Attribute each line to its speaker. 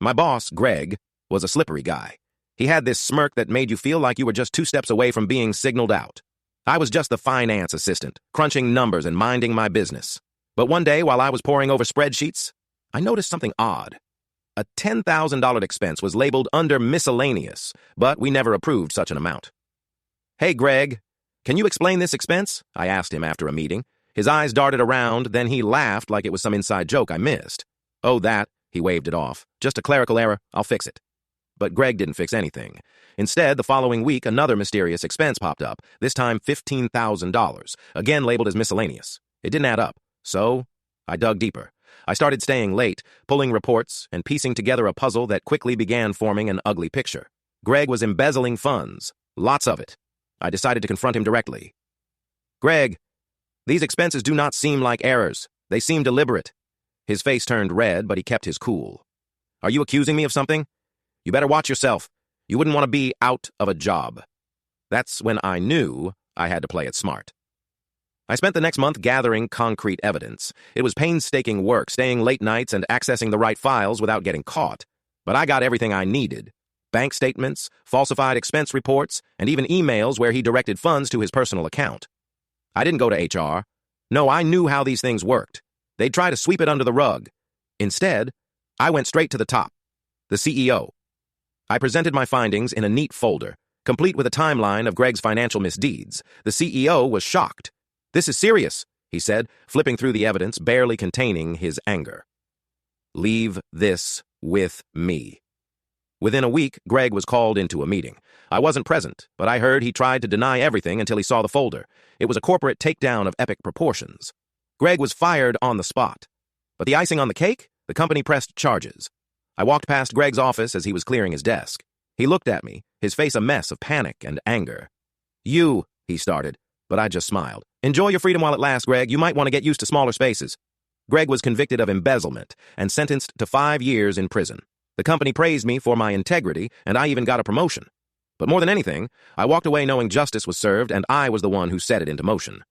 Speaker 1: My boss, Greg, was a slippery guy. He had this smirk that made you feel like you were just 2 steps away from being signaled out. I was just the finance assistant, crunching numbers and minding my business. But one day, while I was poring over spreadsheets, I noticed something odd. A $10,000 expense was labeled under miscellaneous, but we never approved such an amount. "Hey, Greg, can you explain this expense?" I asked him after a meeting. His eyes darted around, then he laughed like it was some inside joke I missed. "Oh, that," he waved it off. "Just a clerical error. I'll fix it." But Greg didn't fix anything. Instead, the following week, another mysterious expense popped up, this time $15,000, again labeled as miscellaneous. It didn't add up, so I dug deeper. I started staying late, pulling reports, and piecing together a puzzle that quickly began forming an ugly picture. Greg was embezzling funds, lots of it. I decided to confront him directly. "Greg, these expenses do not seem like errors. They seem deliberate." His face turned red, but he kept his cool. "Are you accusing me of something? You better watch yourself. You wouldn't want to be out of a job." That's when I knew I had to play it smart. I spent the next month gathering concrete evidence. It was painstaking work, staying late nights and accessing the right files without getting caught. But I got everything I needed. Bank statements, falsified expense reports, and even emails where he directed funds to his personal account. I didn't go to HR. No, I knew how these things worked. They'd try to sweep it under the rug. Instead, I went straight to the top, the CEO. I presented my findings in a neat folder, complete with a timeline of Greg's financial misdeeds. The CEO was shocked. "This is serious," he said, flipping through the evidence, barely containing his anger. "Leave this with me." Within a week, Greg was called into a meeting. I wasn't present, but I heard he tried to deny everything until he saw the folder. It was a corporate takedown of epic proportions. Greg was fired on the spot. But the icing on the cake? The company pressed charges. I walked past Greg's office as he was clearing his desk. He looked at me, his face a mess of panic and anger. "You," he started, but I just smiled. "Enjoy your freedom while it lasts, Greg. You might want to get used to smaller spaces." Greg was convicted of embezzlement and sentenced to 5 years in prison. The company praised me for my integrity, and I even got a promotion. But more than anything, I walked away knowing justice was served, and I was the one who set it into motion.